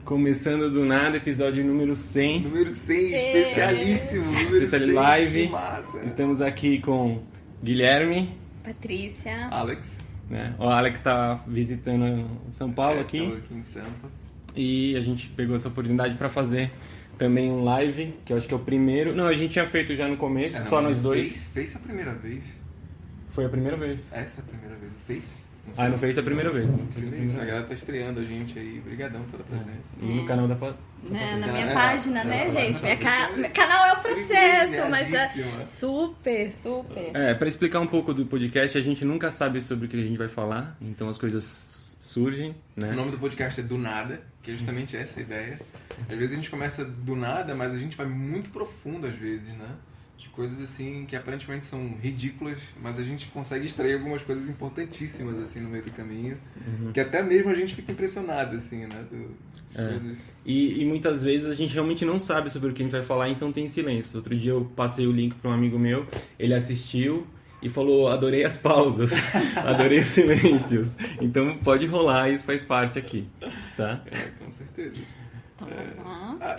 Começando do nada, episódio número 100. Número 100, especialíssimo. Número Especial 100, live. que massa. Estamos aqui com Guilherme, Patrícia, Alex. né? O Alex está visitando São Paulo aqui. Estamos aqui em Sampa. E a gente pegou essa oportunidade para fazer também um live, que eu acho que é o primeiro. Não, a gente tinha feito já no começo, só nós dois. Fez a primeira vez. Foi a primeira vez. Essa é a primeira vez. Fez? Não fez a primeira vez. A galera tá estreando a gente aí. Obrigadão pela presença. E no canal da na minha página, né, gente? Meu canal é o processo, mas já... Super. Para explicar um pouco do podcast, a gente nunca sabe sobre o que a gente vai falar, então as coisas surgem, né? O nome do podcast é Do Nada, que é justamente essa a ideia. Às vezes a gente começa do nada, mas a gente vai muito profundo às vezes, né? De coisas assim que aparentemente são ridículas, mas a gente consegue extrair algumas coisas importantíssimas assim no meio do caminho, que até mesmo a gente fica impressionado assim, né? Coisas... E muitas vezes a gente realmente não sabe sobre o que a gente vai falar, então tem silêncio. Outro dia eu passei o link para um amigo meu, ele assistiu e falou: adorei as pausas, adorei os silêncios. Então pode rolar, isso faz parte aqui, tá? Com certeza.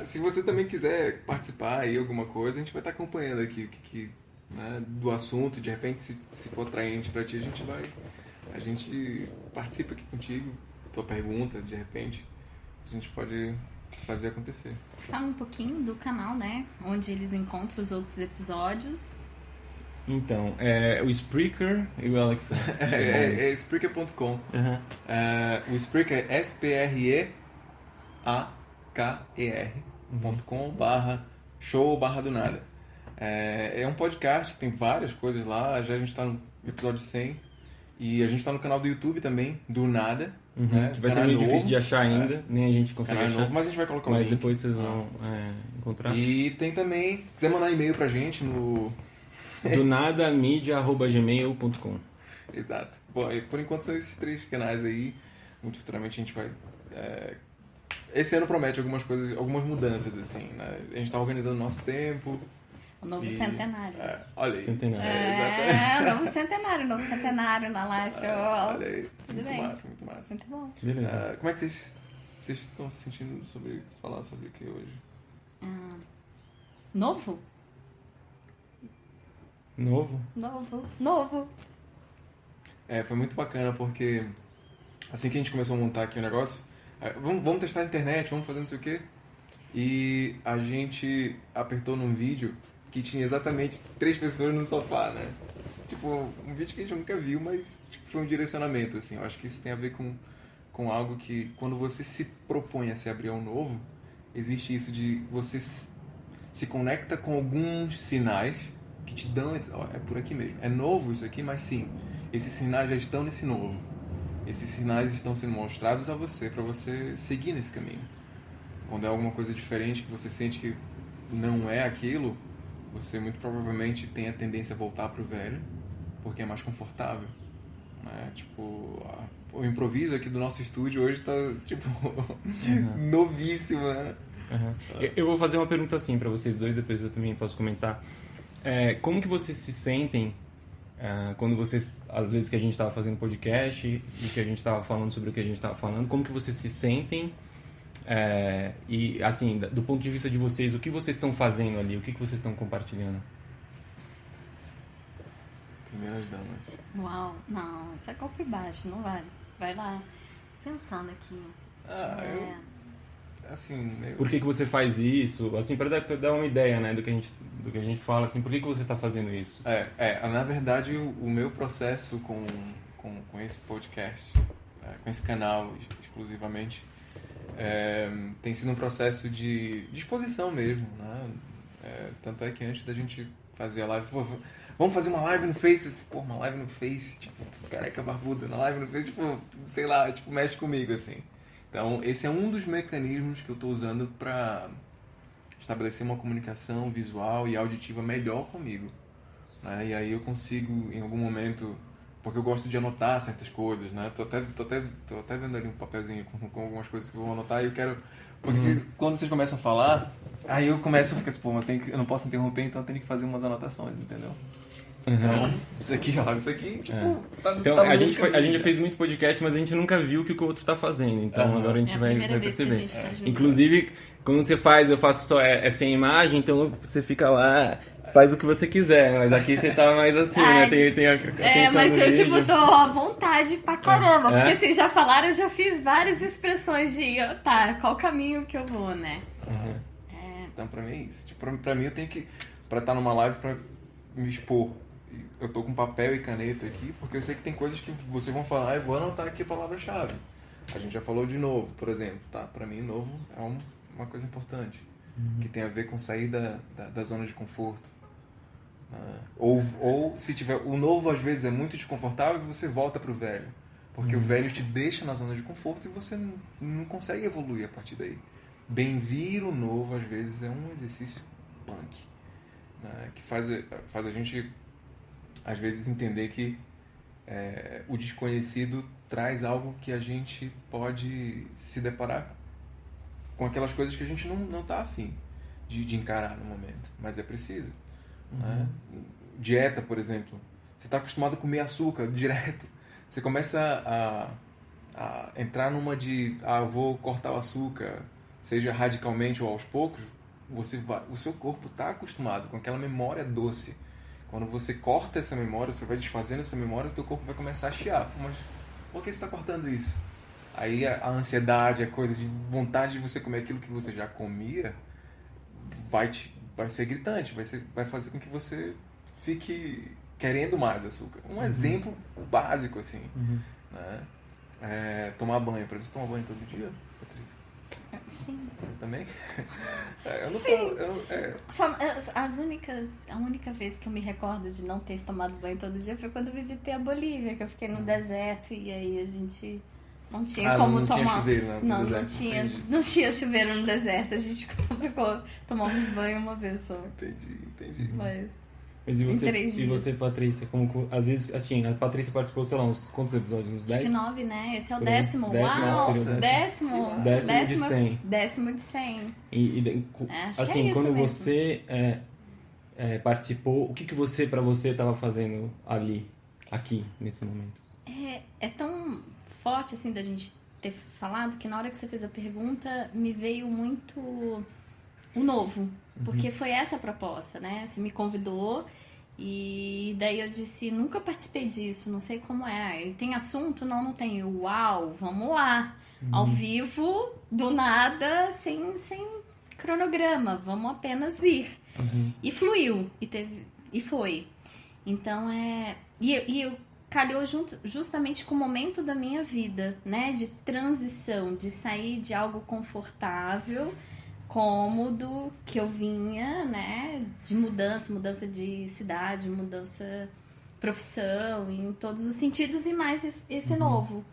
Se você também quiser participar aí alguma coisa, a gente vai estar acompanhando aqui né, do assunto. De repente, se for atraente para ti, a gente participa aqui contigo. Tua pergunta, de repente, a gente pode fazer acontecer. Fala um pouquinho do canal, né? Onde eles encontram os outros episódios. Então, o Spreaker e o Alex. É Spreaker.com. O Spreaker é SPREAKER.com/show/do nada. É um podcast que tem várias coisas lá. Já a gente está no episódio 100 e a gente está no canal do YouTube também, Do Nada. Né? Vai ser meio difícil de achar ainda, nem a gente consegue achar. Novo, mas a gente vai colocar o link. Mas depois vocês vão encontrar. E tem também, se quiser mandar e-mail pra gente no... donadamedia@gmail.com. Exato. Bom, por enquanto são esses 3 canais aí. Muito futuramente a gente vai... Esse ano promete algumas coisas, algumas mudanças, assim, né? A gente tá organizando o nosso tempo. O novo centenário. Olha aí. Novo centenário na live. Olha aí. Tudo bem. Muito massa. Muito bom. Beleza. Como é que vocês estão se sentindo falar sobre o que hoje? Novo? Novo. Foi muito bacana porque assim que a gente começou a montar aqui o negócio, vamos testar a internet, vamos fazer não sei o quê. E a gente apertou num vídeo que tinha exatamente 3 pessoas no sofá, né? Tipo, um vídeo que a gente nunca viu, mas foi um direcionamento, assim. Eu acho que isso tem a ver com algo que, quando você se propõe a se abrir ao novo, existe isso de você se conecta com alguns sinais que te dão... é por aqui mesmo. É novo isso aqui, mas sim, esses sinais já estão nesse novo. Esses sinais estão sendo mostrados a você, para você seguir nesse caminho. Quando é alguma coisa diferente que você sente que não é aquilo, você muito provavelmente tem a tendência a voltar pro velho, porque é mais confortável, né? Tipo, o improviso aqui do nosso estúdio hoje tá, tipo, novíssimo, né? Eu vou fazer uma pergunta assim para vocês dois, depois eu também posso comentar. Como que vocês se sentem quando vocês, às vezes que a gente estava fazendo podcast e que a gente estava falando sobre o que a gente estava falando, como que vocês se sentem? E assim, do ponto de vista de vocês, o que vocês estão fazendo ali? O que vocês estão compartilhando? Primeiras damas. Uau, não, isso é golpe baixo, não vale. Vai lá. Pensando aqui. Por que você faz isso? Assim, para dar uma ideia, né, do que a gente fala, assim, por que você está fazendo isso? Na verdade, o meu processo com esse podcast, com esse canal exclusivamente, tem sido um processo de exposição mesmo, né? Tanto é que antes da gente fazer a live, vamos fazer uma live no Face, uma live no Face, tipo, careca barbuda, na live no Face, tipo, sei lá, tipo, mexe comigo, assim. Então, esse é um dos mecanismos que eu estou usando para estabelecer uma comunicação visual e auditiva melhor comigo, né? E aí eu consigo, em algum momento, porque eu gosto de anotar certas coisas, né? Tô até vendo ali um papelzinho com algumas coisas que eu vou anotar e eu quero... Porque quando vocês começam a falar, aí eu começo a ficar assim, mas eu não posso interromper, então eu tenho que fazer umas anotações, entendeu? Uhum. Isso aqui, tipo... Então, a gente já fez muito podcast, mas a gente nunca viu o que o outro tá fazendo. Então, agora a gente vai perceber. Inclusive, quando você faz, eu faço só sem imagem, então você fica lá, faz o que você quiser. Mas aqui você tá mais assim, né? Tem a mas eu, vídeo. tipo, tô à vontade pra caramba. Porque vocês já falaram, eu já fiz várias expressões de, tá, qual caminho que eu vou, né? Então, pra mim é isso. Tipo, pra mim, eu tenho que... Pra estar numa live, pra me expor... Eu tô com papel e caneta aqui, porque eu sei que tem coisas que vocês vão falar, eu vou anotar aqui a palavra-chave. A gente já falou de novo, por exemplo, tá? Pra mim, novo é uma coisa importante, que tem a ver com sair da zona de conforto. Ou se tiver... O novo, às vezes, é muito desconfortável e você volta pro velho. Porque o velho te deixa na zona de conforto e você não consegue evoluir a partir daí. Bem-vir o novo, às vezes, é um exercício punk, né? Que faz a gente... às vezes entender que o desconhecido traz algo que a gente pode se deparar com aquelas coisas que a gente não tá afim de encarar no momento, mas é preciso. Né? Dieta, por exemplo, você está acostumado a comer açúcar direto, você começa a entrar numa de eu vou cortar o açúcar, seja radicalmente ou aos poucos, o seu corpo está acostumado com aquela memória doce. Quando você corta essa memória, você vai desfazendo essa memória, o teu corpo vai começar a chiar. Mas por que você está cortando isso? Aí a ansiedade, a coisa de vontade de você comer aquilo que você já comia, vai ser gritante, vai fazer com que você fique querendo mais açúcar. Um exemplo básico, assim. Né? Tomar banho. Pra você tomar banho todo dia, Patrícia? Sim. Você também? Eu não Sim. A única vez que eu me recordo de não ter tomado banho todo dia foi quando eu visitei a Bolívia, que eu fiquei no deserto e aí a gente não tinha como tomar. Tinha chuveiro, né, no deserto. Não tinha chuveiro no deserto, a gente tomamos banho uma vez só. Entendi. Mas e você, Patrícia, como às vezes, assim, a Patrícia participou, sei lá, uns quantos episódios? Uns 10? Acho que 9, né? Esse é o 10º. Uau! Décimo de 100. Décimo de 100. Assim, quando mesmo. você participou, o que você, pra você, estava fazendo aqui, nesse momento? É tão forte, assim, da gente ter falado, que na hora que você fez a pergunta, me veio muito o novo. Porque foi essa a proposta, né? Você me convidou e daí eu disse, nunca participei disso, não sei como é. E tem assunto? Não tem. Uau, vamos lá. Ao vivo, do nada, sem cronograma. Vamos apenas ir. E fluiu. E foi. Então, E calhou justamente com o momento da minha vida, né? De transição, de sair de algo confortável, cômodo, que eu vinha, né, de mudança de cidade, mudança profissão, em todos os sentidos e mais esse novo.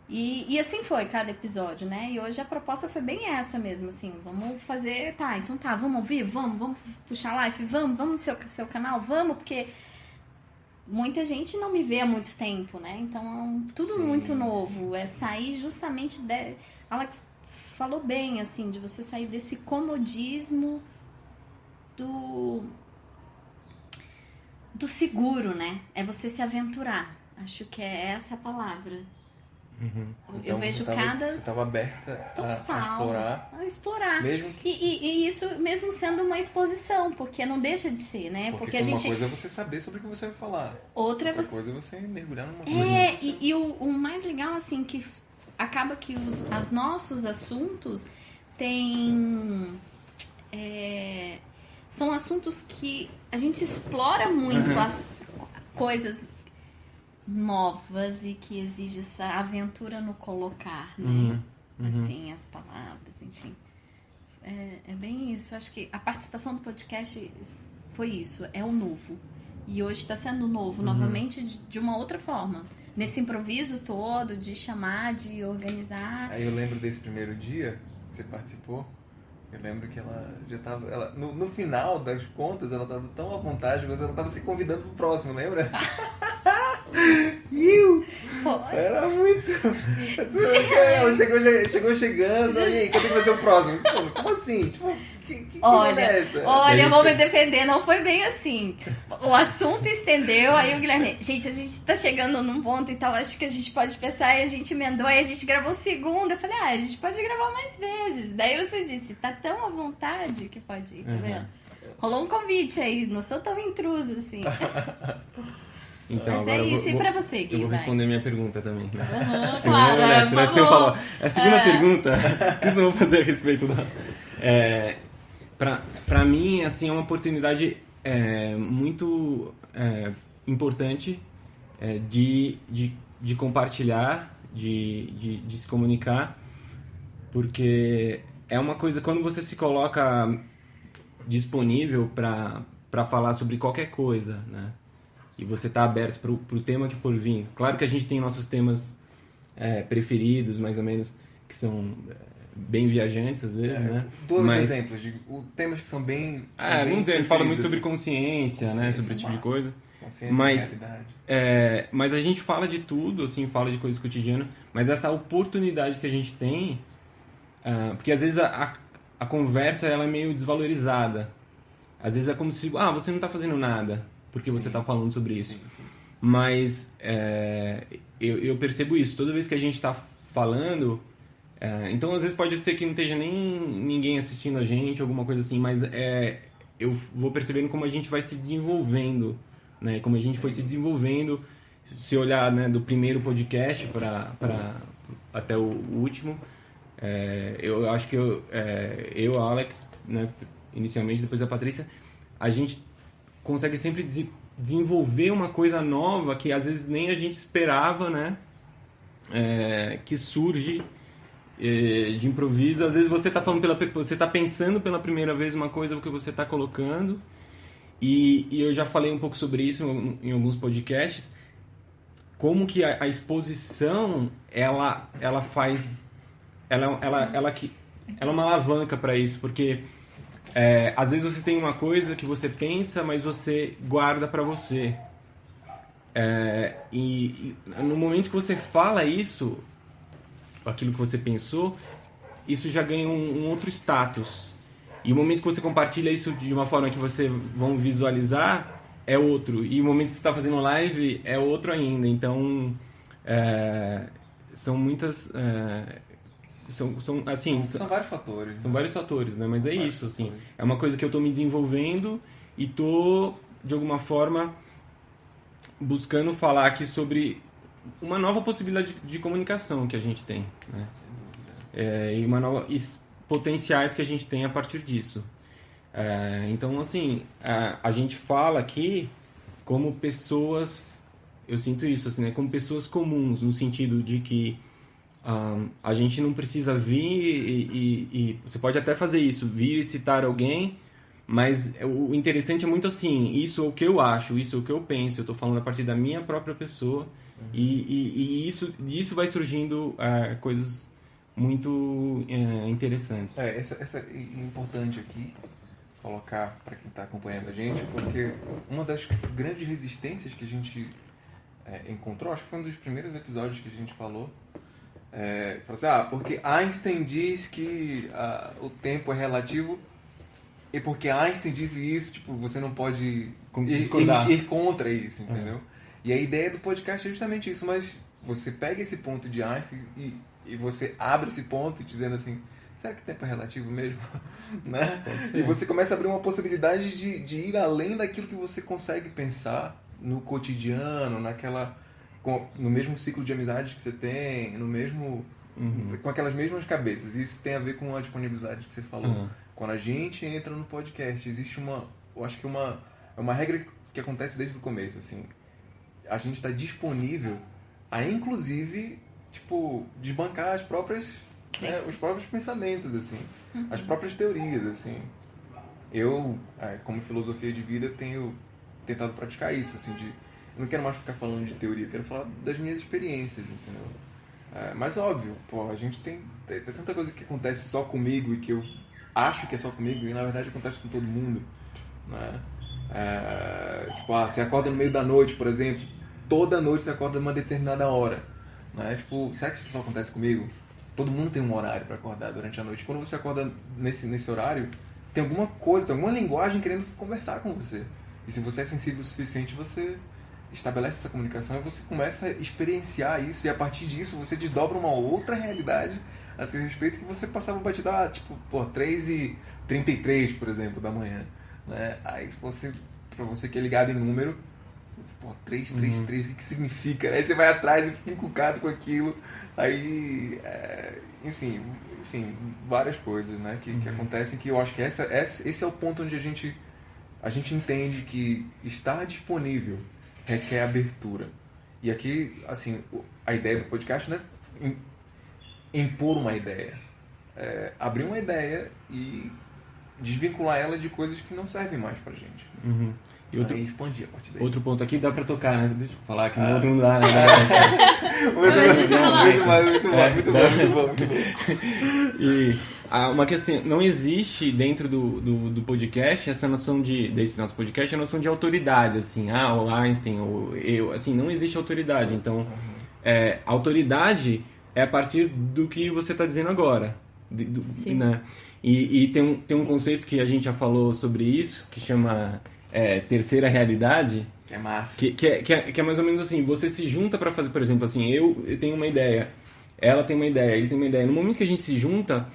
E assim foi cada episódio, né, e hoje a proposta foi bem essa mesmo, assim, vamos fazer, vamos ouvir, vamos puxar live, vamos no seu canal, vamos, porque muita gente não me vê há muito tempo, né, então tudo muito novo, é sair justamente Alex falou bem, assim, de você sair desse comodismo do seguro, né? É você se aventurar. Acho que é essa a palavra. Então, eu vejo você estava aberta a explorar. Mesmo que... e isso mesmo sendo uma exposição, porque não deixa de ser, né? Porque uma coisa é você saber sobre o que você vai falar. Outra coisa é você mergulhar numa coisa. E o mais legal, assim, que acaba que os nossos assuntos são assuntos que a gente explora muito as coisas novas e que exige essa aventura no colocar, né? Assim, as palavras, enfim. É bem isso. Acho que a participação do podcast foi isso, é o novo. E hoje está sendo novo, novamente, de uma outra forma. Nesse improviso todo, de chamar, de organizar. Aí eu lembro desse primeiro dia que você participou. Eu lembro que ela já estava... No final das contas, ela estava tão à vontade, mas ela estava se convidando pro próximo, lembra? Pô, Era muito. Chegou chegando, e aí, quando vai ser o próximo? Pô, como assim? Tipo, que olha, é essa? olha, eu vou me defender, não foi bem assim. O assunto estendeu, aí o Guilherme, gente, a gente tá chegando num ponto e tal, acho que a gente pode pensar, e a gente emendou, aí a gente gravou o segundo. Eu falei, a gente pode gravar mais vezes. Daí você disse, tá tão à vontade que pode ir, tá vendo? Rolou um convite aí, não sou tão intruso assim. Então, Mas agora é isso, e pra você, Gui? Eu vou vai. responder a minha pergunta também. Claro, Senão vamos. eu falo, a segunda pergunta, o que eu vou fazer a respeito da... Pra mim, assim, é uma oportunidade muito importante de compartilhar, de se comunicar, porque é uma coisa, quando você se coloca disponível para falar sobre qualquer coisa, né? E você tá aberto pro tema que for vir. Claro que a gente tem nossos temas preferidos, mais ou menos, que são bem viajantes às vezes, né? Dois exemplos de temas que são bem... vamos dizer, a gente fala muito sobre assim. consciência, né? Sobre esse tipo de coisa. Consciência Mas, e realidade. mas a gente fala de tudo, assim, fala de coisas cotidianas, mas essa oportunidade que a gente tem, porque às vezes a conversa ela é meio desvalorizada. Às vezes é como se, você não está fazendo nada, porque você está falando sobre isso. Sim. Mas eu percebo isso, toda vez que a gente está falando, então às vezes pode ser que não esteja nem ninguém assistindo a gente, alguma coisa assim, mas eu vou percebendo como a gente vai se desenvolvendo, né? Como a gente foi se desenvolvendo, se olhar, né, do primeiro podcast até o último, eu acho que eu, Alex, né, inicialmente, depois a Patrícia, a gente consegue sempre desenvolver uma coisa nova que às vezes nem a gente esperava, né? Que surge de improviso. Às vezes você está pensando pela primeira vez uma coisa que você está colocando, e eu já falei um pouco sobre isso em alguns podcasts, como que a exposição ela faz, ela é uma alavanca para isso, porque às vezes você tem uma coisa que você pensa, mas você guarda para você. E no momento que você fala isso, aquilo que você pensou, isso já ganha um outro status. E o momento que você compartilha isso de uma forma que você vão visualizar é outro. E o momento que você está fazendo live é outro ainda. Então, são muitas... São vários fatores. São vários fatores, né? Mas é isso, assim. Fatores. É uma coisa que eu estou me desenvolvendo e estou, de alguma forma, buscando falar aqui sobre uma nova possibilidade de comunicação que a gente tem, né? E potenciais que a gente tem a partir disso. Então, assim, a gente fala aqui como pessoas... Eu sinto isso, assim, né? Como pessoas comuns, no sentido de que a gente não precisa vir e você pode até fazer isso, vir e citar alguém, mas o interessante é muito assim, isso é o que eu acho, isso é o que eu penso, eu estou falando a partir da minha própria pessoa, e isso vai surgindo coisas muito interessantes. Essa é importante aqui colocar para quem está acompanhando a gente, porque uma das grandes resistências que a gente encontrou, acho que foi um dos primeiros episódios que a gente falou, porque Einstein diz que o tempo é relativo, e porque Einstein disse isso, tipo, você não pode ir contra isso, entendeu? E a ideia do podcast é justamente isso, mas você pega esse ponto de Einstein e você abre esse ponto dizendo assim, será que o tempo é relativo mesmo? Né? E você começa a abrir uma possibilidade de ir além daquilo que você consegue pensar no cotidiano, no mesmo ciclo de amizades que você tem, com aquelas mesmas cabeças. Isso tem a ver com a disponibilidade que você falou. Quando a gente entra no podcast, existe eu acho que uma regra que acontece desde o começo, assim. A gente está disponível a, inclusive, tipo, desbancar os próprios pensamentos, assim, as próprias teorias, assim. Eu, como filosofia de vida, tenho tentado praticar isso, assim, eu não quero mais ficar falando de teoria, eu quero falar das minhas experiências, entendeu? Mas óbvio, a gente tem tanta coisa que acontece só comigo e que eu acho que é só comigo e na verdade acontece com todo mundo, né? Você acorda no meio da noite, por exemplo, toda noite você acorda numa determinada hora. Né? Tipo, será que isso só acontece comigo? Todo mundo tem um horário para acordar durante a noite. Quando você acorda nesse horário, tem alguma coisa, alguma linguagem querendo conversar com você. E se você é sensível o suficiente, você estabelece essa comunicação e você começa a experienciar isso. E a partir disso, você desdobra uma outra realidade a seu respeito que você passava batida, 3h33, por exemplo, da manhã. Né? Aí, pra você que é ligado em número, 333, o que significa? Aí você vai atrás e fica encucado com aquilo. Aí, enfim, várias coisas, né, que acontecem, que eu acho que esse é o ponto onde a gente entende que estar disponível requer abertura. E aqui, assim, a ideia do podcast não é impor uma ideia. É abrir uma ideia e desvincular ela de coisas que não servem mais pra gente. E aí expandir a partir daí. Outro ponto aqui dá pra tocar, né? Deixa eu falar que no outro não dá, né? Muito bom. E uma questão, não existe dentro do podcast essa noção desse nosso podcast, a noção de autoridade, assim, o Einstein, ou eu, assim, não existe autoridade. Então, autoridade é a partir do que você está dizendo agora. Né? E tem um conceito que a gente já falou sobre isso, que chama terceira realidade. Que é massa. Que é mais ou menos assim, você se junta para fazer, por exemplo, assim, eu tenho uma ideia, ela tem uma ideia, ele tem uma ideia. No momento que a gente se junta,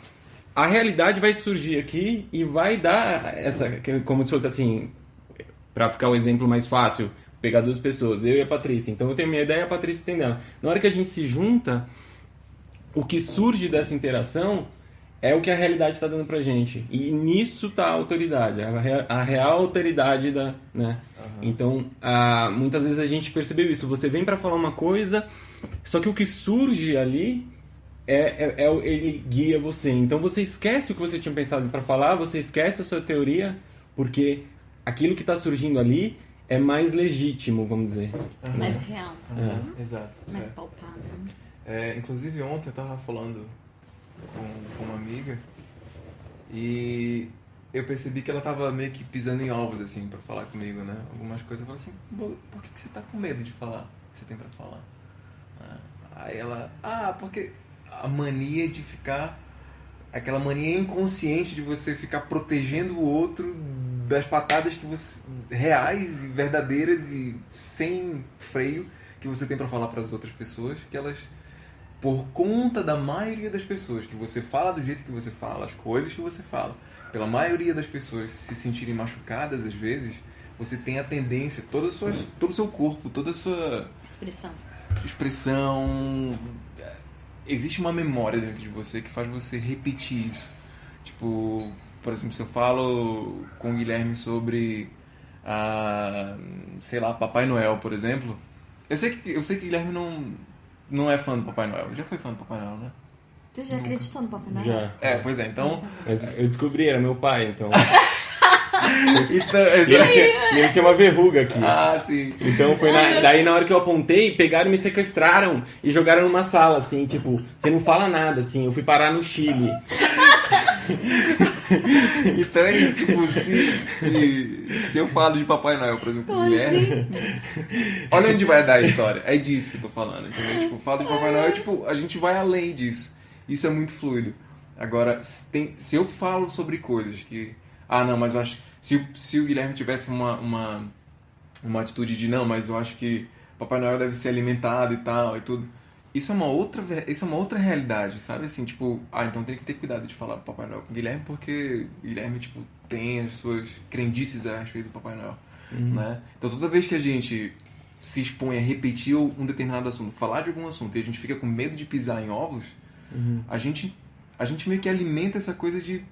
a realidade vai surgir aqui e vai dar como se fosse assim, para ficar o exemplo mais fácil, pegar duas pessoas, eu e a Patrícia. Então eu tenho minha ideia e a Patrícia tem dela. Na hora que a gente se junta, o que surge dessa interação é o que a realidade está dando pra gente. E nisso está a autoridade, a real autoridade da... Né? Então, muitas vezes a gente percebeu isso. Você vem para falar uma coisa, só que o que surge ali, ele guia você. Então você esquece o que você tinha pensado para falar, você esquece a sua teoria, porque aquilo que está surgindo ali é mais legítimo, vamos dizer. Mais real. Exato. Mais palpável. Inclusive ontem eu estava falando com uma amiga e eu percebi que ela tava meio que pisando em ovos, assim, pra falar comigo, né? Algumas coisas, eu falei assim, por que você tá com medo de falar o que você tem pra falar? Aí ela, porque a mania de ficar, aquela mania inconsciente de você ficar protegendo o outro das patadas que você, reais e verdadeiras e sem freio que você tem pra falar pras outras pessoas, que elas... Por conta da maioria das pessoas, que você fala do jeito que você fala, as coisas que você fala, pela maioria das pessoas se sentirem machucadas às vezes, você tem a tendência, todo o seu corpo, toda a sua expressão, existe uma memória dentro de você que faz você repetir isso. Tipo, por exemplo, se eu falo com o Guilherme sobre, sei lá, Papai Noel, por exemplo, eu sei que o Guilherme não é fã do Papai Noel. Já foi fã do Papai Noel, né? Você já acreditou no Papai Noel? Já. Pois é, então... Mas eu descobri, era meu pai, então... Então, ele tinha uma verruga aqui. Sim. Então foi daí na hora que eu apontei, pegaram e me sequestraram e jogaram numa sala, assim, tipo, você não fala nada, assim, eu fui parar no Chile. Então é isso, tipo, se eu falo de Papai Noel, por exemplo, com Guilherme, olha onde vai dar a história. É disso que eu tô falando, entendeu? Tipo, falo de Papai Noel, tipo, a gente vai além disso. Isso é muito fluido. Agora, se eu falo sobre coisas que... não, mas eu acho... Se o Guilherme tivesse uma atitude de, não, mas eu acho que Papai Noel deve ser alimentado e tal, e tudo... Isso é uma outra realidade, sabe? Assim, tipo, então tem que ter cuidado de falar Papai Noel com o Guilherme, porque o Guilherme, tipo, tem as suas crendices a respeito do Papai Noel, né? Então toda vez que a gente se expõe a repetir um determinado assunto, falar de algum assunto, e a gente fica com medo de pisar em ovos, a gente meio que alimenta essa coisa de...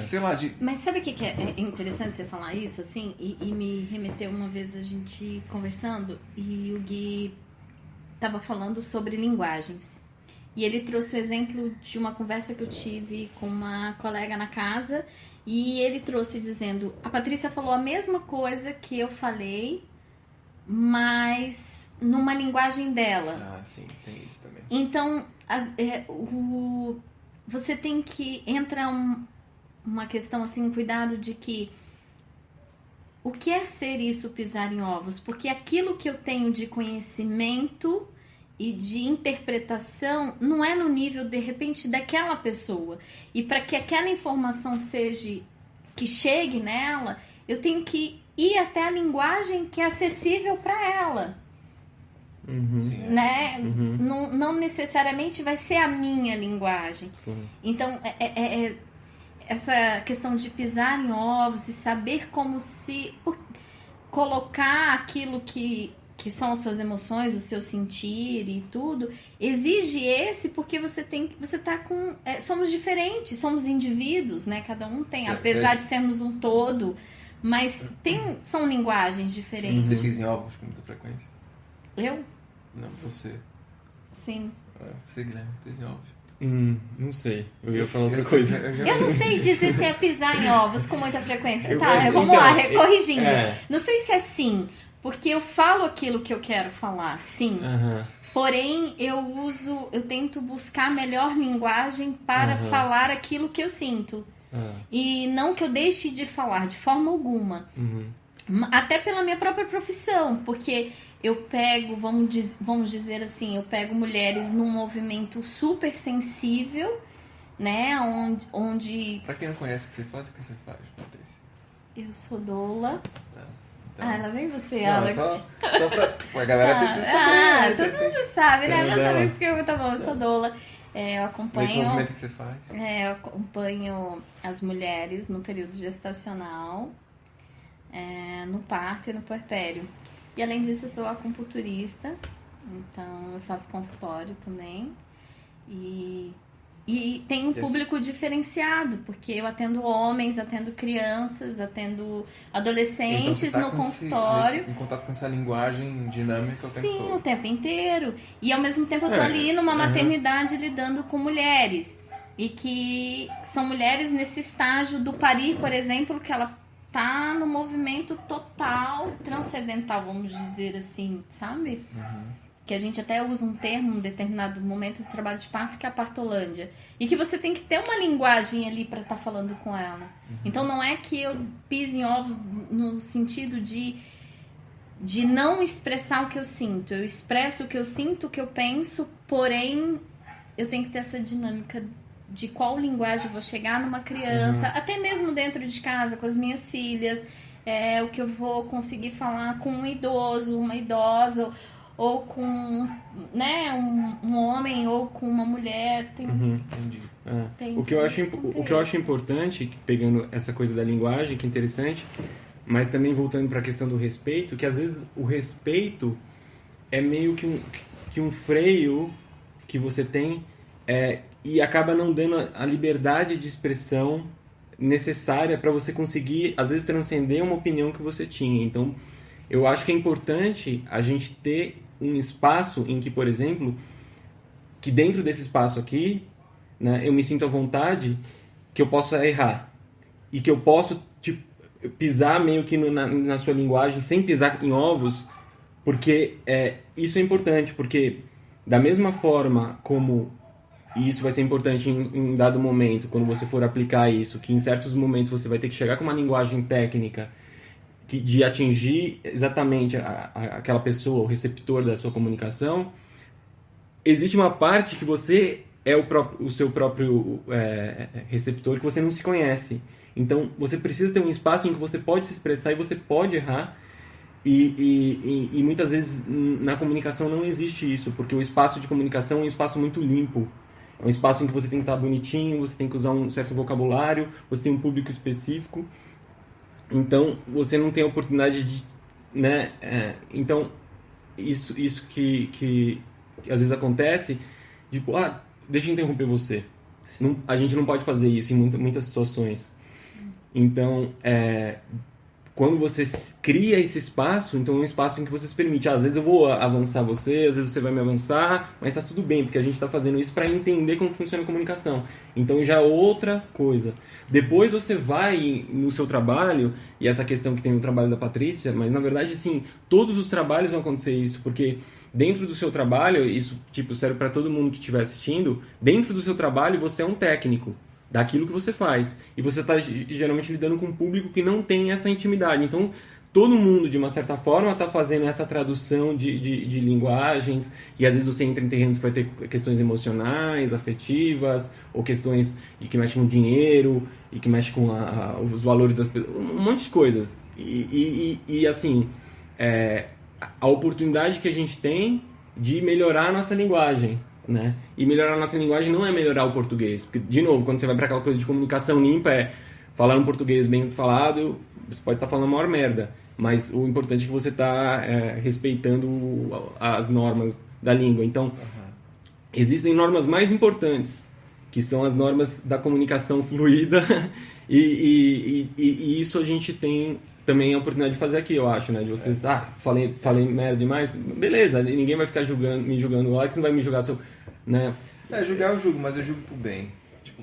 sei lá, de... Mas sabe o que é interessante você falar isso, assim? E me remeteu uma vez a gente conversando, e o Gui estava falando sobre linguagens. E ele trouxe o exemplo de uma conversa que eu tive com uma colega na casa, e ele trouxe dizendo, a Patrícia falou a mesma coisa que eu falei, mas numa linguagem dela. Sim, tem isso também. Então, você tem que... Entra uma questão, assim, cuidado de que o que é ser isso, pisar em ovos? Porque aquilo que eu tenho de conhecimento e de interpretação não é no nível, de repente, daquela pessoa. E para que aquela informação que chegue nela, eu tenho que ir até a linguagem que é acessível para ela. Sim, Né? Não necessariamente vai ser a minha linguagem. Então, essa questão de pisar em ovos e saber como se colocar aquilo que são as suas emoções, o seu sentir e tudo, exige porque você tá com... somos diferentes, somos indivíduos, né? Cada um tem, apesar de sermos um todo, mas são linguagens diferentes. Você pisa em ovos com muita frequência? Eu? Não, você. Sim. Você, Guilherme, pisa em ovos. Não sei. Eu ia falar outra coisa. Eu não sei dizer se é pisar em ovos com muita frequência. Vamos então, lá, corrigindo. É. Não sei se é sim, porque eu falo aquilo que eu quero falar, sim. Porém, eu tento buscar a melhor linguagem para falar aquilo que eu sinto. E não que eu deixe de falar, de forma alguma. Até pela minha própria profissão, porque eu pego, vamos dizer assim, eu pego mulheres num movimento super sensível, né, onde... Pra quem não conhece o que você faz, Patrícia? Eu sou doula. Tá. Lá vem você, Não, Alex. só pra galera ter sensação. Todo mundo sabe, né? Não sabe isso que eu tá bom, eu sou doula. Eu acompanho... Esse movimento que você faz? Eu acompanho as mulheres no período gestacional, no parto e no puerpério. E além disso, eu sou acupunturista, então eu faço consultório também. E tem um público diferenciado, porque eu atendo homens, atendo crianças, atendo adolescentes então, no consultório. Em contato com essa linguagem dinâmica o tempo todo. Sim, o tempo inteiro. E ao mesmo tempo eu tô ali numa maternidade lidando com mulheres. E que são mulheres nesse estágio do parir, por exemplo, que ela tá no movimento total, transcendental, vamos dizer assim, sabe? Que a gente até usa um termo em um determinado momento do trabalho de parto, que é a partolândia. E que você tem que ter uma linguagem ali para estar falando com ela. Então não é que eu pise em ovos no sentido de não expressar o que eu sinto. Eu expresso o que eu sinto, o que eu penso, porém eu tenho que ter essa dinâmica de qual linguagem eu vou chegar numa criança, até mesmo dentro de casa, com as minhas filhas, o que eu vou conseguir falar com um idoso, uma idosa, ou com, né, um homem, ou com uma mulher. Entendi. O que eu acho importante, pegando essa coisa da linguagem, que é interessante, mas também voltando para a questão do respeito, que às vezes o respeito é meio que um freio que você tem, e acaba não dando a liberdade de expressão necessária para você conseguir, às vezes, transcender uma opinião que você tinha. Então, eu acho que é importante a gente ter um espaço em que, por exemplo, que dentro desse espaço aqui, né, eu me sinto à vontade, que eu possa errar. E que eu posso pisar meio que na sua linguagem, sem pisar em ovos, porque isso é importante, porque da mesma forma como... E isso vai ser importante em dado momento, quando você for aplicar isso, que em certos momentos você vai ter que chegar com uma linguagem técnica de atingir exatamente aquela pessoa, o receptor da sua comunicação. Existe uma parte que você é o seu próprio receptor, que você não se conhece. Então, você precisa ter um espaço em que você pode se expressar e você pode errar. E muitas vezes na comunicação não existe isso, porque o espaço de comunicação é um espaço muito limpo. É um espaço em que você tem que estar bonitinho, você tem que usar um certo vocabulário, você tem um público específico. Então, você não tem a oportunidade de... né? Então, isso que às vezes acontece, tipo, deixa eu interromper você. Não, a gente não pode fazer isso em muitas situações. Sim. Então, quando você cria esse espaço, então é um espaço em que você se permite. Às vezes eu vou avançar você, às vezes você vai me avançar, mas tá tudo bem, porque a gente está fazendo isso para entender como funciona a comunicação. Então já é outra coisa. Depois você vai no seu trabalho, e essa questão que tem no trabalho da Patrícia, mas na verdade, assim, todos os trabalhos vão acontecer isso, porque dentro do seu trabalho, isso serve para todo mundo que estiver assistindo, dentro do seu trabalho você é um técnico daquilo que você faz. E você está geralmente lidando com um público que não tem essa intimidade. Então, todo mundo, de uma certa forma, está fazendo essa tradução de linguagens, e às vezes você entra em terrenos que vai ter questões emocionais, afetivas, ou questões que mexem com dinheiro, e que mexem com os valores das pessoas, um monte de coisas. E assim, a oportunidade que a gente tem de melhorar a nossa linguagem, né? E melhorar a nossa linguagem não é melhorar o português, porque, de novo, quando você vai para aquela coisa de comunicação limpa, falar um português bem falado, você pode estar falando a maior merda, mas o importante é que você está respeitando as normas da língua. Então, existem normas mais importantes, que são as normas da comunicação fluida, e isso a gente tem também a oportunidade de fazer aqui, eu acho, né? De você, falei merda demais, beleza, ninguém vai ficar me julgando, o Alex não vai me julgar, né? Julgar eu julgo, mas eu julgo pro bem.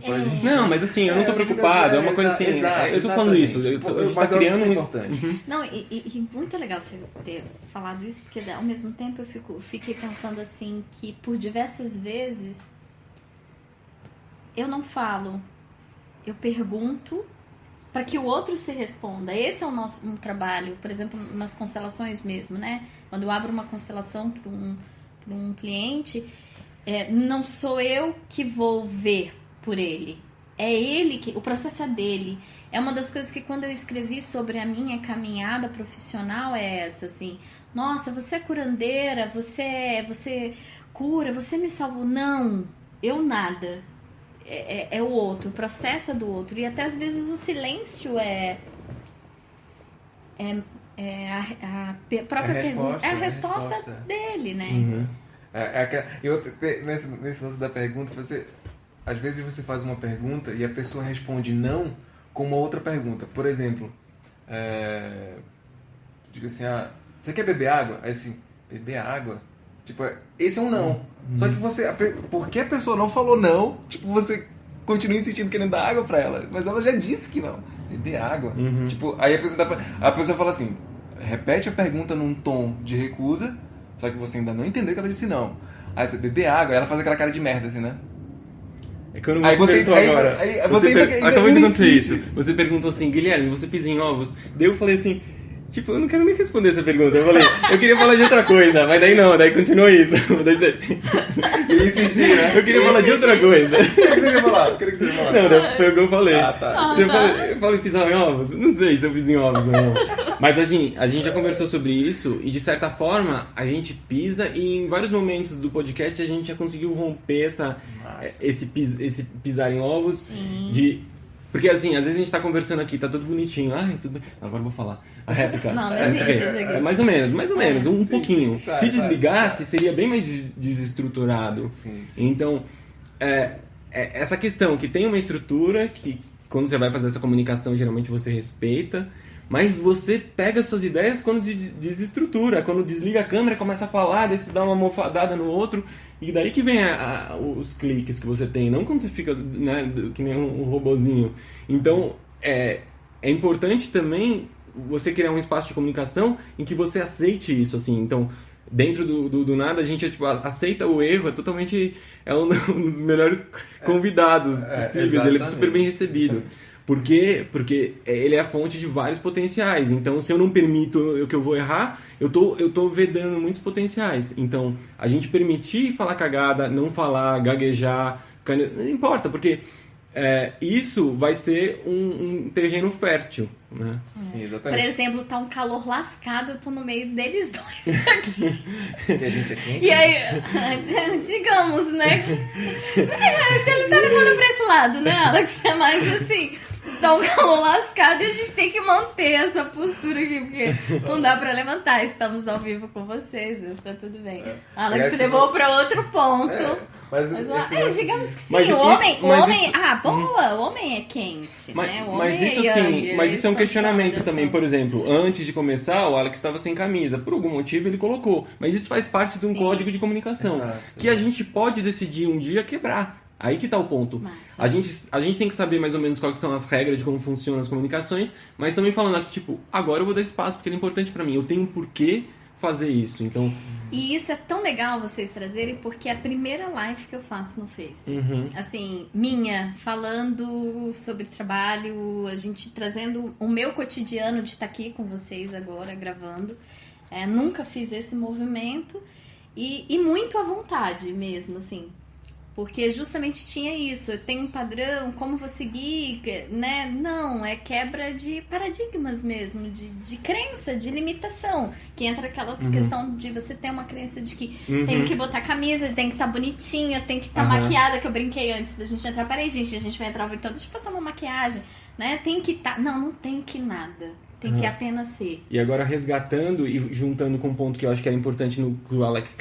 Pra gente... Não, mas assim, eu não tô preocupado, é uma coisa assim, eu tô falando isso, a gente tá criando isso é importante. Não, e muito legal você ter falado isso, porque ao mesmo tempo eu fiquei pensando assim, que por diversas vezes eu não falo, eu pergunto para que o outro se responda. Esse é o nosso trabalho, por exemplo, nas constelações mesmo, né? Quando eu abro uma constelação para um cliente, não sou eu que vou ver por ele. É ele que... O processo é dele. É uma das coisas que quando eu escrevi sobre a minha caminhada profissional é essa, assim. Nossa, você é curandeira, você cura, você me salvou. Não, eu nada. É o outro, o processo é do outro. E até às vezes o silêncio é a própria pergunta. É a resposta dele, né? Uhum. Nesse lance da pergunta, às vezes você faz uma pergunta e a pessoa responde não com uma outra pergunta. Por exemplo, digo assim, você quer beber água? Aí assim, beber água? Tipo, esse é um não. Só que porque a pessoa não falou não, tipo, você continua insistindo querendo dar água pra ela. Mas ela já disse que não. Beber água? Tipo, aí a pessoa fala assim, repete a pergunta num tom de recusa, só que você ainda não entendeu que ela disse não. Aí você, beber água, aí ela faz aquela cara de merda, assim, né? É que eu não me perguntou agora. Acabou de acontecer isso. Você perguntou assim, Guilherme, você pisa em ovos? Daí eu falei assim, tipo, eu não quero nem responder essa pergunta. Eu falei, eu queria falar de outra coisa, mas daí não, daí continuou isso. Daí você... Eu insisti, né? Eu queria falar de outra coisa. O que você queria falar? Não, foi o que eu falei. Tá. Eu falei pisar em ovos? Não sei se eu piso em ovos ou não. Mas a gente já conversou sobre isso e, de certa forma, a gente pisa e em vários momentos do podcast a gente já conseguiu romper esse pisar em ovos. Sim. Porque assim, às vezes a gente tá conversando aqui, tá tudo bonitinho. Tudo bem. Agora eu vou falar. A réplica. Não existe isso aqui. Mais ou menos, um pouquinho. Sim, Se desligasse, seria bem mais desestruturado. Sim. Então, essa questão que tem uma estrutura, que quando você vai fazer essa comunicação, geralmente você respeita, mas você pega suas ideias quando desestrutura, quando desliga a câmera, começa a falar, daí você dá uma mofadada no outro, e daí que vem os cliques que você tem, não quando você fica, né, que nem um robozinho. Então, é importante também você criar um espaço de comunicação em que você aceite isso, assim. Então, dentro do nada, a gente aceita o erro, é um dos melhores convidados possíveis, ele é super bem recebido. Porque ele é a fonte de vários potenciais. Então, se eu não permito que eu vou errar, eu tô vedando muitos potenciais. Então, a gente permitir falar cagada, não falar, gaguejar, não importa, porque isso vai ser um terreno fértil, né? Sim, Por exatamente. exemplo, tá um calor lascado, eu tô no meio deles dois aqui. Porque a gente é quente. E aí, digamos, né? Se ele tá levando pra esse lado, né, Alex? É mais assim, tá um calor lascado e a gente tem que manter essa postura aqui, porque não dá pra levantar. Estamos ao vivo com vocês, mas tá tudo bem. Alex levou pra outro ponto. Mas digamos que sim, Mas o homem, isso- o homem é quente, né? O Mas homem isso é assim, yang, mas isso é um questionamento expansão, também. Por exemplo, antes de começar, o Alex estava sem camisa. Por algum motivo ele colocou. Mas isso faz parte de um Sim. código de comunicação. Exato. Que a gente pode decidir um dia quebrar. Aí que tá o ponto. Massa. A gente tem que saber mais ou menos quais são as regras de como funcionam as comunicações, mas também falando aqui, tipo, agora eu vou dar espaço porque ele é importante pra mim. Eu tenho um porquê fazer isso. Então, E isso é tão legal vocês trazerem, porque é a primeira live que eu faço no Face. Assim, minha, falando sobre trabalho, a gente trazendo o meu cotidiano de estar aqui com vocês agora, gravando. Nunca fiz esse movimento e muito à vontade mesmo, assim. Porque justamente tinha isso, eu tenho um padrão, como vou seguir, né? Não, é quebra de paradigmas mesmo, de crença, de limitação. Que entra aquela questão de você ter uma crença de que tem que botar camisa, tem que estar bonitinha, tem que estar maquiada, que eu brinquei antes da gente entrar. Peraí, gente, a gente vai entrar, então deixa eu passar uma maquiagem, né? Tem que estar... Não tem que nada. Tem que apenas ser. E agora resgatando e juntando com um ponto que eu acho que era importante no que o Alex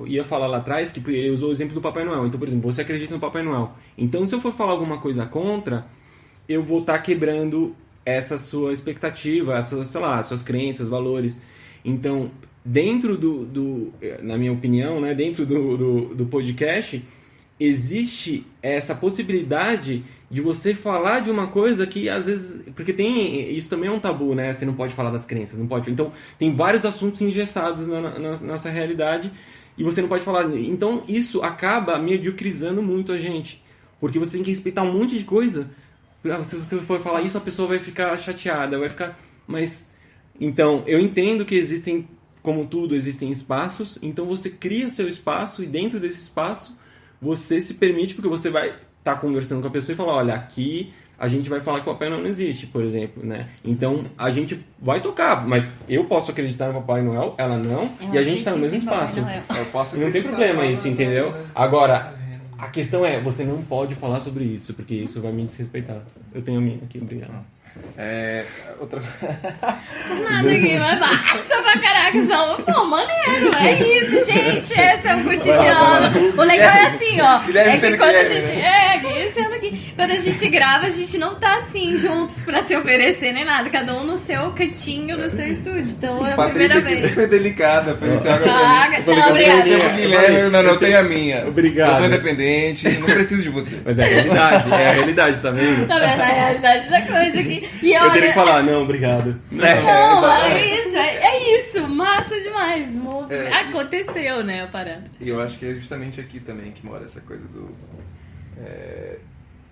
ia falar lá atrás, que ele usou o exemplo do Papai Noel. Então, por exemplo, você acredita no Papai Noel. Então, se eu for falar alguma coisa contra, eu vou estar quebrando essa sua expectativa, essas, sei lá, suas crenças, valores. Então, dentro na minha opinião, né, dentro do podcast, existe essa possibilidade de você falar de uma coisa que às vezes... Porque isso também é um tabu, né? Você não pode falar das crenças, não pode... Então, tem vários assuntos engessados na nossa realidade e você não pode falar. Então, isso acaba mediocrizando muito a gente. Porque você tem que respeitar um monte de coisa. Se você for falar isso, a pessoa vai ficar chateada, vai ficar... Mas... Então, eu entendo que existem, como tudo, existem espaços. Então, você cria seu espaço e dentro desse espaço você se permite, porque você vai estar conversando com a pessoa e falar, olha, aqui a gente vai falar que o Papai Noel não existe, por exemplo, né? Então, a gente vai tocar, mas eu posso acreditar no Papai Noel, ela não, e a gente está no mesmo espaço. Eu posso não tem problema isso, entendeu? Agora, a questão é, você não pode falar sobre isso, porque isso vai me desrespeitar. Eu tenho a minha aqui, obrigado. Outra... Nada aqui, mas massa pra caraca, só, pô, maneiro, é isso, gente, esse é o cotidiano. O legal é assim, ó, é que quando a gente, quando a gente grava, a gente não tá assim, juntos pra se oferecer nem nada, cada um no seu cantinho, no seu estúdio, então é a primeira vez. Patrícia foi delicada, ofereceu água pra mim. Não, obrigado. Não, tenho a minha. Obrigado. Eu sou independente, não preciso de você. Mas é a realidade, tá vendo? Tá vendo, é a realidade da coisa aqui. E eu teria que falar, não, obrigado. Não, é isso, massa demais. Aconteceu, né, a parada. E eu acho que é justamente aqui também que mora essa coisa do...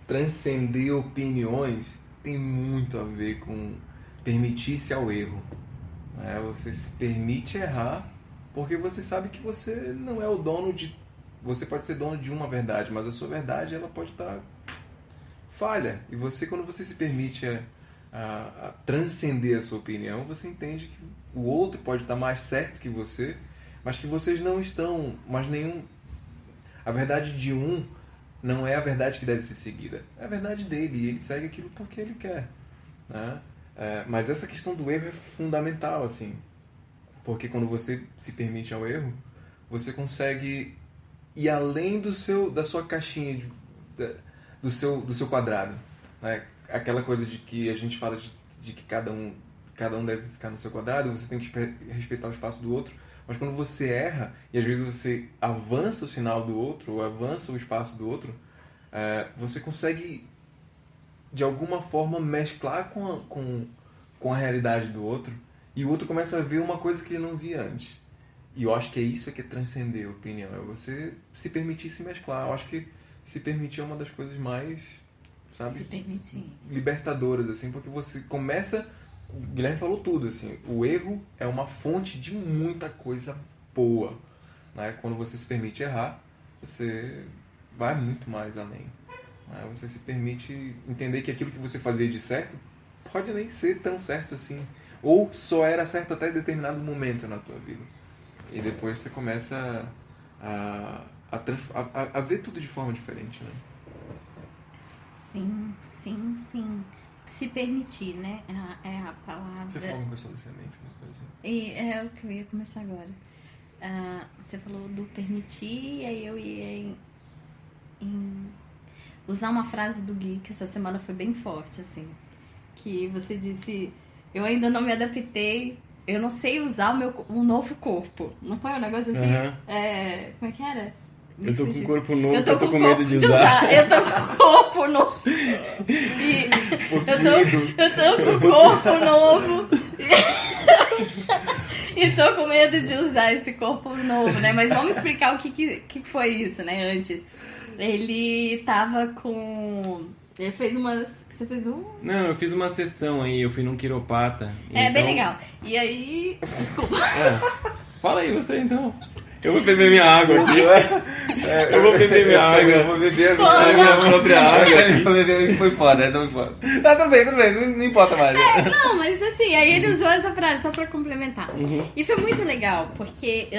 transcender opiniões tem muito a ver com permitir-se ao erro. Né? Você se permite errar porque você sabe que você não é o dono de... Você pode ser dono de uma verdade, mas a sua verdade ela pode estar falha. E você, quando você se permite a transcender a sua opinião, você entende que o outro pode estar mais certo que você, mas que vocês não estão... Mas a verdade de um não é a verdade que deve ser seguida. É a verdade dele, e ele segue aquilo porque ele quer. Né? Mas essa questão do erro é fundamental, assim. Porque quando você se permite ao erro, você consegue ir além da sua caixinha, do seu quadrado. Né? Aquela coisa de que a gente fala de que cada um deve ficar no seu quadrado, você tem que respeitar o espaço do outro. Mas quando você erra, e às vezes você avança o sinal do outro, ou avança o espaço do outro, você consegue, de alguma forma, mesclar com a realidade do outro, e o outro começa a ver uma coisa que ele não via antes. E eu acho que é isso que é transcender a opinião, é você se permitir se mesclar. Eu acho que se permitir é uma das coisas mais, sabe, se permitir, libertadoras, assim, porque você começa... O Guilherme falou tudo, assim, o erro é uma fonte de muita coisa boa, né? Quando você se permite errar, você vai muito mais além, né? Você se permite entender que aquilo que você fazia de certo pode nem ser tão certo assim, ou só era certo até determinado momento na tua vida, e depois você começa a ver tudo de forma diferente, né? Sim. Se permitir, né? É a palavra. Você falou uma questão de semente, uma coisa assim? E é o que eu ia começar agora. Você falou do permitir, e aí eu ia em usar uma frase do Gui, que essa semana foi bem forte, assim. Que você disse, eu ainda não me adaptei, eu não sei usar o novo corpo. Não foi um negócio assim? Uhum. Como é que era? Eu tô com o corpo novo, eu tô com medo de usar. Eu tô com o corpo novo. Eu tô com o corpo novo. E tô tô com medo de usar esse corpo novo, né? Mas vamos explicar o que foi isso, né? Antes. Ele tava com... Ele fez umas... Você fez um... Não, eu fiz uma sessão aí, eu fui num quiropata. É, então... bem legal. E aí... Desculpa. Fala aí você, então. Eu vou beber minha água aqui. Eu vou beber minha água. Eu vou beber a minha própria água Eu aqui. vou beber, foi foda, essa foi foda. Tá, tudo bem, não importa mais. Não, mas assim, aí ele usou essa frase só pra complementar. E foi muito legal, porque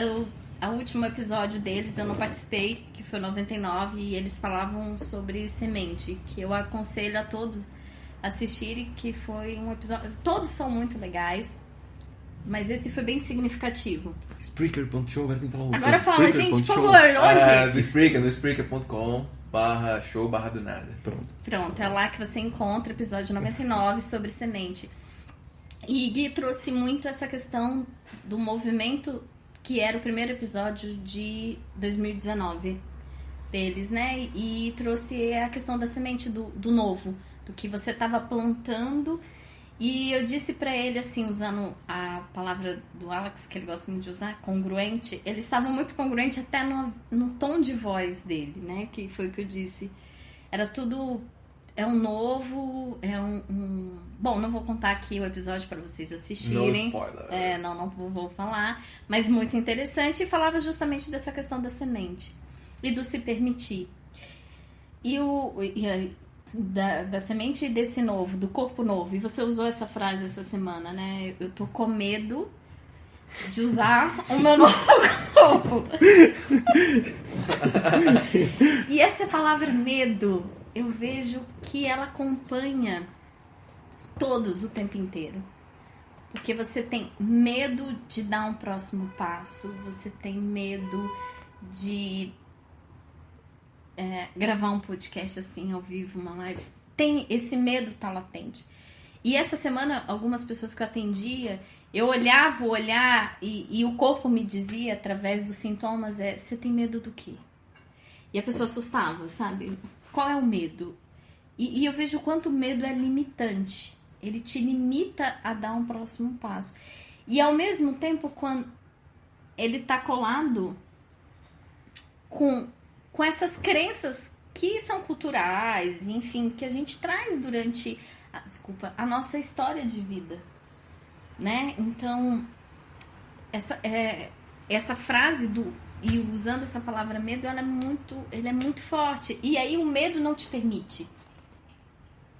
o último episódio deles eu não participei, que foi 99, e eles falavam sobre semente, que eu aconselho a todos assistirem, que foi um episódio... Todos são muito legais, mas esse foi bem significativo. Spreaker.show, agora tem que falar Agora fala, gente, por favor, onde? Do Spreaker, no Spreaker.com/show/do-nada. Pronto, é lá que você encontra o episódio 99 sobre semente. E Gui trouxe muito essa questão do movimento, que era o primeiro episódio de 2019 deles, né? E trouxe a questão da semente do novo, do que você estava plantando. E eu disse pra ele, assim, usando a palavra do Alex, que ele gosta muito de usar, congruente, eles estavam muito congruentes até no tom de voz dele, né? Que foi o que eu disse. Era tudo... É um novo, é um... Bom, não vou contar aqui o episódio pra vocês assistirem. No spoiler. Não vou falar. Mas muito interessante, e falava justamente dessa questão da semente e do se permitir. Da semente desse novo, do corpo novo. E você usou essa frase essa semana, né? Eu tô com medo de usar o meu novo corpo. E essa palavra medo, eu vejo que ela acompanha todos o tempo inteiro. Porque você tem medo de dar um próximo passo, você tem medo de gravar um podcast assim ao vivo, uma live. Esse medo tá latente. E essa semana, algumas pessoas que eu atendia, eu olhava o olhar e o corpo me dizia, através dos sintomas, você tem medo do quê? E a pessoa assustava, sabe? Qual é o medo? E eu vejo o quanto o medo é limitante. Ele te limita a dar um próximo passo. E ao mesmo tempo, quando ele tá colado com essas crenças que são culturais, enfim, que a gente traz durante a nossa história de vida, né? Então, essa frase e usando essa palavra medo, ele é muito forte. E aí o medo não te permite.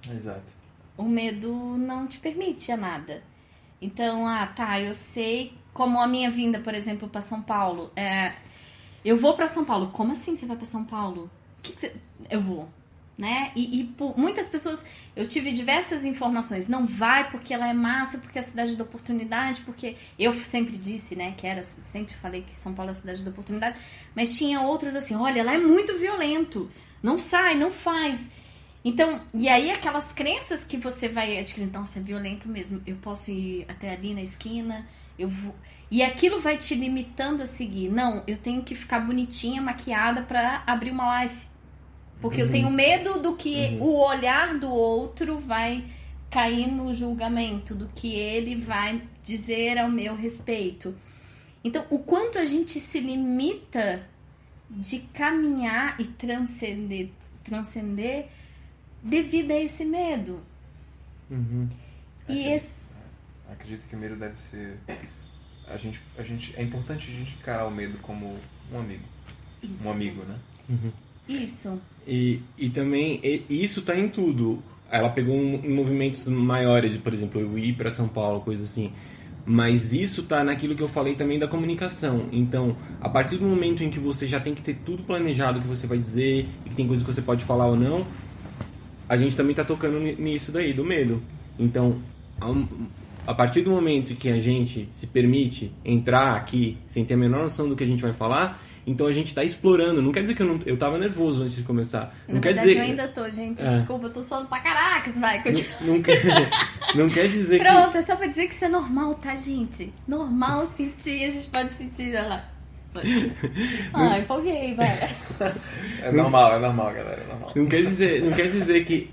Exato. O medo não te permite a nada. Então, eu sei, como a minha vinda, por exemplo, para São Paulo, eu vou para São Paulo. Como assim você vai para São Paulo? Eu vou, né? E por muitas pessoas, eu tive diversas informações. Não vai porque ela é massa, porque é a cidade da oportunidade, porque eu sempre disse, né, sempre falei que São Paulo é a cidade da oportunidade, mas tinha outros assim, olha, lá é muito violento, não sai, não faz. Então, e aí aquelas crenças que você vai adquirindo, nossa, é violento mesmo, eu posso ir até ali na esquina, eu vou... E aquilo vai te limitando a seguir. Não, eu tenho que ficar bonitinha, maquiada pra abrir uma live. Porque eu tenho medo do que o olhar do outro vai cair no julgamento, do que ele vai dizer ao meu respeito. Então, o quanto a gente se limita de caminhar e transcender devido a esse medo. Acredito que o medo deve ser... é importante a gente encarar o medo como um amigo. Isso. Um amigo, né? Isso. E também, isso tá em tudo. Ela pegou em movimentos maiores, por exemplo, eu ir para São Paulo, coisa assim. Mas isso tá naquilo que eu falei também da comunicação. Então, a partir do momento em que você já tem que ter tudo planejado, o que você vai dizer, e que tem coisas que você pode falar ou não, a gente também tá tocando nisso daí, do medo. Então, a partir do momento que a gente se permite entrar aqui sem ter a menor noção do que a gente vai falar, então a gente tá explorando. Não quer dizer que eu tava nervoso antes de começar. Na verdade, eu ainda tô, gente. Desculpa, eu tô sono pra caracas, vai. Não quer dizer que... Pronto, é só pra dizer que isso é normal, tá, gente? Normal sentir, a gente pode sentir, olha lá. Empolguei, vai. É normal, galera, é normal. Não quer dizer que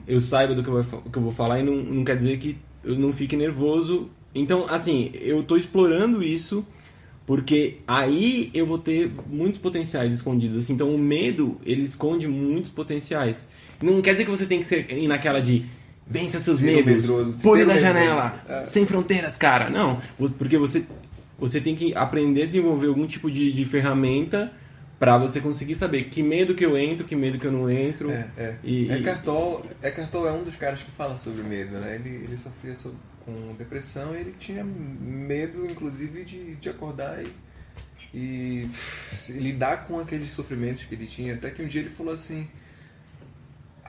eu saiba do que eu vou falar e não quer dizer que eu não fique nervoso Então, assim, eu tô explorando isso porque aí eu vou ter muitos potenciais escondidos. Assim, então, o medo, ele esconde muitos potenciais. Não quer dizer que você tem que ir naquela de vença seus medos, pule da janela, sem fronteiras, cara. Não, porque você tem que aprender a desenvolver algum tipo de ferramenta pra você conseguir saber que medo que eu entro, que medo que eu não entro. Eckhart Tolle é um dos caras que fala sobre medo, né? Ele sofria com depressão e ele tinha medo, inclusive, de acordar e lidar com aqueles sofrimentos que ele tinha. Até que um dia ele falou assim: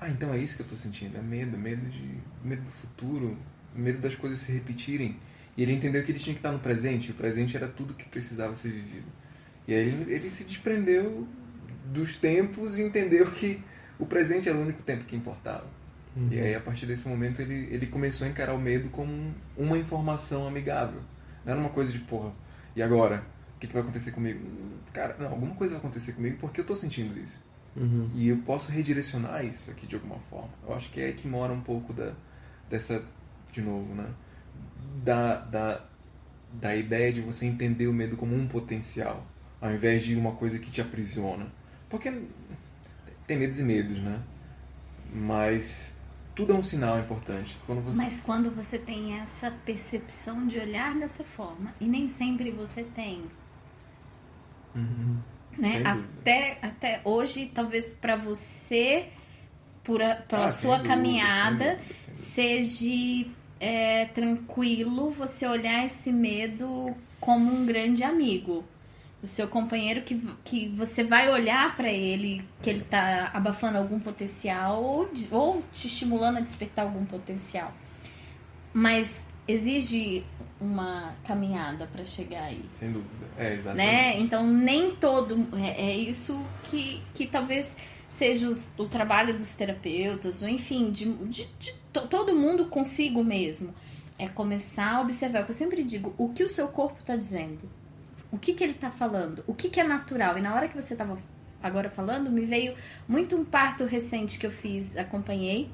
então é isso que eu tô sentindo, é medo do futuro, medo das coisas se repetirem. E ele entendeu que ele tinha que estar no presente, o presente era tudo que precisava ser vivido. E aí ele se desprendeu dos tempos e entendeu que o presente era o único tempo que importava. Uhum. E aí, a partir desse momento, ele começou a encarar o medo como uma informação amigável. Não era uma coisa de, porra, e agora? O que vai acontecer comigo? Cara, não, alguma coisa vai acontecer comigo porque eu tô sentindo isso. Uhum. E eu posso redirecionar isso aqui de alguma forma. Eu acho que é aí que mora um pouco dessa, de novo, né? Da ideia de você entender o medo como um potencial, ao invés de uma coisa que te aprisiona. Porque tem medos e medos, né? Mas tudo é um sinal importante. Mas quando você tem essa percepção de olhar dessa forma, e nem sempre você tem. Uhum. Né? Até hoje, talvez para você, pela sua caminhada, seja tranquilo você olhar esse medo como um grande amigo. O seu companheiro que você vai olhar para ele, que ele tá abafando algum potencial ou te estimulando a despertar algum potencial. Mas exige uma caminhada para chegar aí. Sem dúvida, exatamente. Né? Então, nem todo... É isso que talvez seja o trabalho dos terapeutas, ou enfim, de todo mundo consigo mesmo. É começar a observar. Eu sempre digo, o que o seu corpo está dizendo? O que ele está falando? O que é natural? E na hora que você estava agora falando, me veio muito um parto recente que eu fiz, acompanhei,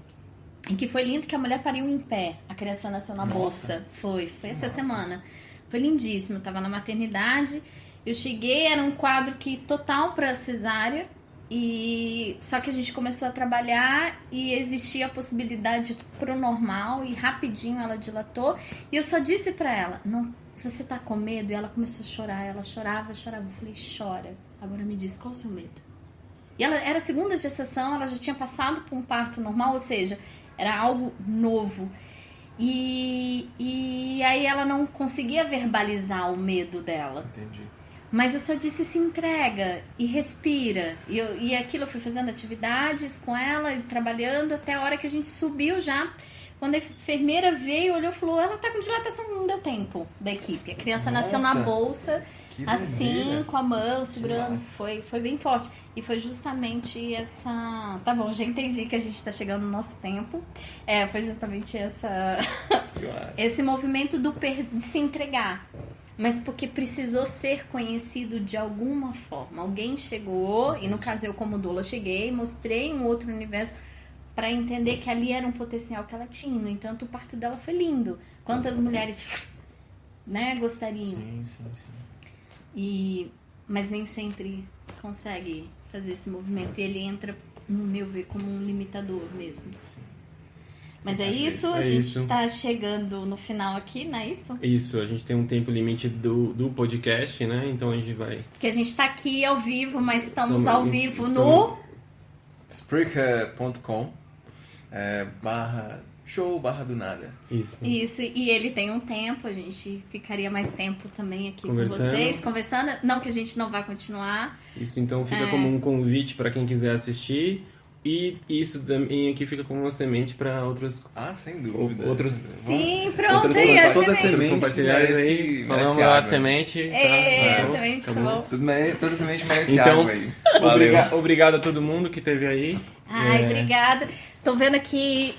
e que foi lindo, que a mulher pariu em pé. A criança nasceu na bolsa. Foi essa semana. Foi lindíssimo. Eu tava na maternidade. Eu cheguei, era um quadro que total pra cesárea. E só que a gente começou a trabalhar e existia a possibilidade pro normal. E rapidinho ela dilatou. E eu só disse pra ela, não, se você tá com medo. E ela começou a chorar. Ela chorava. Eu falei, chora. Agora me diz, qual é o seu medo? E ela era a segunda gestação. Ela já tinha passado por um parto normal. Ou seja... Era algo novo. E aí ela não conseguia verbalizar o medo dela. Entendi. Mas eu só disse, se entrega e respira. E aquilo eu fui fazendo atividades com ela, e trabalhando até a hora que a gente subiu já. Quando a enfermeira veio, olhou e falou, ela tá com dilatação, não deu tempo da equipe. A criança nasceu na bolsa, assim, com a mão, segurando. Foi bem forte. E foi justamente essa... Tá bom, já entendi que a gente tá chegando no nosso tempo. Foi justamente esse movimento de se entregar. Mas porque precisou ser conhecido de alguma forma. Alguém chegou, e no caso eu como doula cheguei, mostrei um outro universo para entender que ali era um potencial que ela tinha. No entanto, o parto dela foi lindo. Quantas mulheres, né, gostariam. Sim. Mas nem sempre consegue fazer esse movimento. E ele entra, no meu ver, como um limitador mesmo. Sim. Mas é isso, a gente tá chegando no final aqui, não é isso? Isso, a gente tem um tempo limite do podcast, né? Então a gente vai... Porque a gente tá aqui ao vivo, mas estamos ao vivo no... Spreaker.com /show/do-nada. Isso, e ele tem um tempo, a gente ficaria mais tempo também aqui conversando. Com vocês, conversando. Não que a gente não vai continuar. Isso, então fica como um convite para quem quiser assistir. E isso também aqui fica como uma semente para outros... sem dúvida. Outros... Sim, pronto, aí a toda semente. Compartilharem aí, falamos a semente. A semente, tá bom. Toda semente merece então, água aí. Obrigado a todo mundo que esteve aí. Obrigada. Tô vendo aqui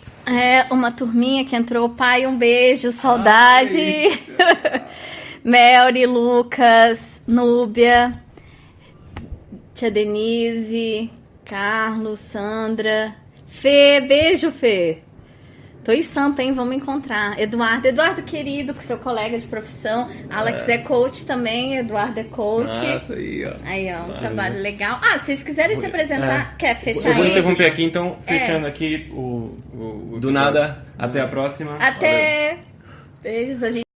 uma turminha que entrou. Pai, um beijo, saudade. Melry, Lucas, Núbia, tia Denise, Carlos, Sandra, Fê, beijo, Fê. Tô em Sampa, hein? Vamos encontrar. Eduardo querido, seu colega de profissão. Alex é coach também, Eduardo é coach. Nossa, aí, ó. Aí, ó, um trabalho legal. Ah, se vocês quiserem se apresentar, quer fechar Eu vou aí? interromper aqui, então, fechando aqui o do nada. Até a próxima. Até. Beijos, a gente